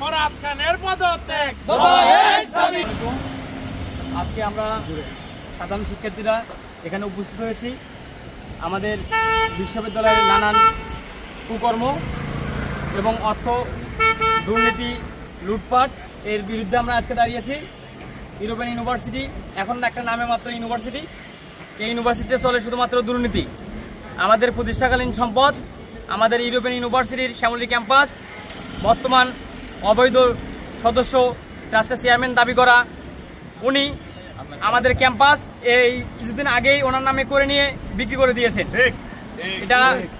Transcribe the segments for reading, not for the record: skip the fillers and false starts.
ফরহাদ খানের পদত্যাগ। আজকে আমরা সাধারণ শিক্ষার্থীরা এখানে উপস্থিত হয়েছি। আমাদের বিশ্ববিদ্যালয়ের নানান কুকর্ম এবং অর্থ দুর্নীতি লুটপাট এর বিরুদ্ধে আমরা আজকে দাঁড়িয়েছি। ইউরোপিয়ান ইউনিভার্সিটি এখন একটা নামে মাত্র ইউনিভার্সিটি। এই ইউনিভার্সিটিতে চলে শুধুমাত্র দুর্নীতি। আমাদের প্রতিষ্ঠাকালীন সম্পদ আমাদের ইউরোপিয়ান ইউনিভার্সিটির শ্যামলী ক্যাম্পাস বর্তমান অবৈধ সদস্য ট্রাস্টের চেয়ারম্যান দাবি করা উনি আমাদের ক্যাম্পাস এই কিছুদিন আগেই ওনার নামে করে নিয়ে বিক্রি করে দিয়েছেন। এটা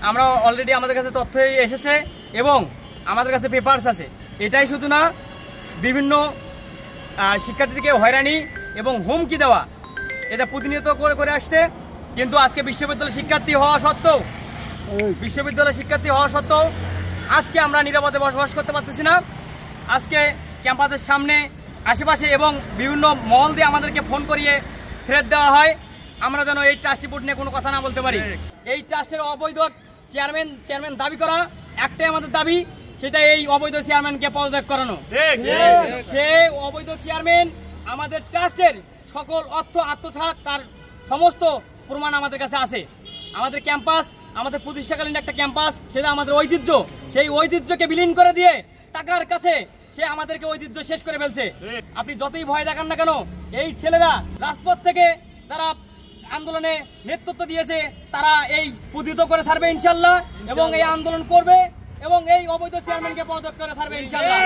আমরা অলরেডি আমাদের কাছে তথ্য এসেছে এবং আমাদের কাছে পেপারস আছে। এটাই শুধু না, বিভিন্ন শিক্ষার্থীদেরকে হয়রানি এবং হুমকি দেওয়া এটা প্রতিনিয়ত করে আসছে। কিন্তু আজকে বিশ্ববিদ্যালয় শিক্ষার্থী হওয়া সত্ত্বেও আজকে আমরা নিরাপদে বসবাস করতে পারতেছি না। আজকে ক্যাম্পাসের সামনে আশেপাশে এবং বিভিন্ন মহল দিয়ে আমাদেরকে ফোন করিয়ে থ্রেট দেওয়া হয় আমরা যেন এই ট্রাস্টি বোর্ড নিয়ে কোনো কথা না বলতে পারি। এই ট্রাস্টের অবৈধ চেয়ারম্যান দাবি করা একটাই আমাদের দাবি, সেটা এই অবৈধ চেয়ারম্যানকে পদত্যাগ করানো। সে অবৈধ চেয়ারম্যান আমাদের ট্রাস্টের সকল অর্থ আত্মসাৎ তার সমস্ত প্রমাণ আমাদের কাছে আছে। আমাদের ক্যাম্পাস আমাদের প্রতিষ্ঠাকালীন একটা ক্যাম্পাস, সেটা আমাদের ঐতিহ্য, সেই ঐতিহ্যকে বিলীন করে দিয়ে টাকার কাছে সে আমাদেরকে ঐতিহ্য শেষ করে ফেলছে। আপনি যতই ভয় দেখান না কেন, এই ছেলেরা রাজপথ থেকে তারা আন্দোলনে নেতৃত্ব দিয়েছে, তারা এই প্রতিহত করে ছাড়বে ইনশাল্লাহ এবং এই আন্দোলন করবে এবং এই অবৈধ চেয়ারম্যানকে পদত্যাগ করে ছাড়বে ইনশাল্লাহ।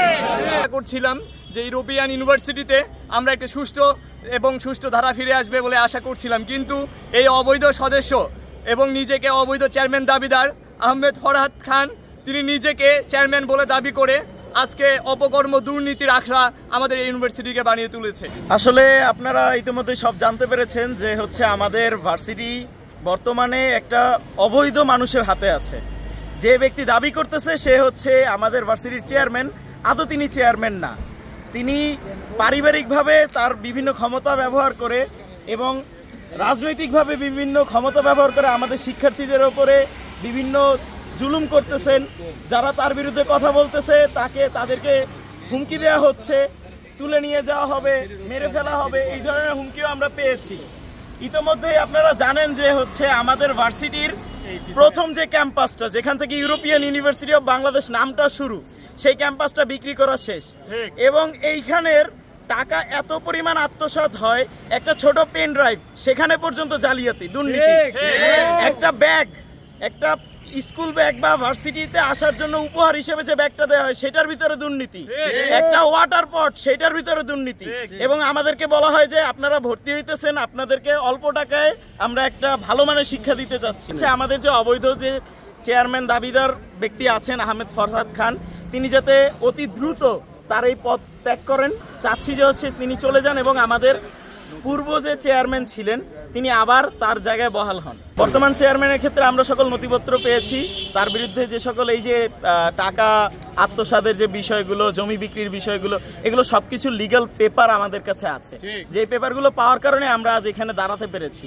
করছিলাম যে ইউরোপিয়ান ইউনিভার্সিটিতে আমরা একটা সুষ্ঠু ধারা ফিরে আসবে বলে আশা করছিলাম, কিন্তু এই অবৈধ সদস্য এবং নিজেকে অবৈধ চেয়ারম্যান দাবিদার আহমেদ ফরহাদ খান তিনি নিজেকে চেয়ারম্যান বলে দাবি করে আজকে অপকর্ম দুর্নীতির আখড়া আমাদের ইউনিভার্সিটিকে বানিয়ে তুলেছে। আসলে আপনারা ইতিমধ্যে সব জানতে পেরেছেন যে আমাদের ভার্সিটি বর্তমানে একটা অবৈধ মানুষের হাতে আছে। যে ব্যক্তি দাবি করতেছে সে আমাদের ভার্সিটির চেয়ারম্যান, আদৌ তিনি চেয়ারম্যান না। তিনি পারিবারিকভাবে তার বিভিন্ন ক্ষমতা ব্যবহার করে এবং রাজনৈতিকভাবে বিভিন্ন ক্ষমতা ব্যবহার করে আমাদের শিক্ষার্থীদের ওপরে বিভিন্ন জুলুম করতেছেন। যারা তার বিরুদ্ধে কথা বলতেছে তাদেরকে হুমকি দেওয়া হচ্ছে, তুলে নিয়ে যাওয়া হবে, মেরে ফেলা হবে, এই ধরনের হুমকিও আমরা পেয়েছি। ইতিমধ্যে আপনারা জানেন যে আমাদের ভার্সিটির প্রথম যে ক্যাম্পাসটা, যেখান থেকে ইউরোপিয়ান ইউনিভার্সিটি অফ বাংলাদেশ নামটা শুরু, সেই ক্যাম্পাসটা বিক্রি করা শেষ এবং এইখানের টাকা এত পরিমাণ আত্মসাৎ হয়, একটা ছোট পেন ড্রাইভ সেখানে পর্যন্ত জালিয়াতি দুর্নীতি। একটা ব্যাগ, একটা স্কুল ব্যাগ বা ভার্সিটিতে আসার জন্য উপহার হিসেবে যে ব্যাগটা দেওয়া হয় সেটার ভিতরে দুর্নীতি। একটা ওয়াটার পট সেটার ভিতরে দুর্নীতি। এবং আমাদেরকে বলা হয় যে আপনারা ভর্তি হইতেছেন, আপনাদেরকে অল্প টাকায় আমরা একটা ভালো মানের শিক্ষা দিতে চাচ্ছি। আমাদের যে অবৈধ যে চেয়ারম্যান দাবিদার ব্যক্তি আছেন আহমেদ ফরহাদ খান, তিনি যাতে অতি দ্রুত তার এই পদ ত্যাগ করেন। চাচ্ছি যে তিনি চলে যান এবং আমাদের পূর্ব যে চেয়ারম্যান ছিলেন তিনি আবার তার জায়গায় বহাল হন। বর্তমান চেয়ারম্যানের ক্ষেত্রে আমরা সকল নথিপত্র পেয়েছি। তার বিরুদ্ধে যে সকল এই যে টাকা আত্মসাতের যে বিষয়গুলো, জমি বিক্রির বিষয়গুলো, এগুলো সবকিছু লিগ্যাল পেপার আমাদের কাছে আছে। যে পেপারগুলো পাওয়ার কারণে আমরা আজ এখানে দাঁড়াতে পেরেছি।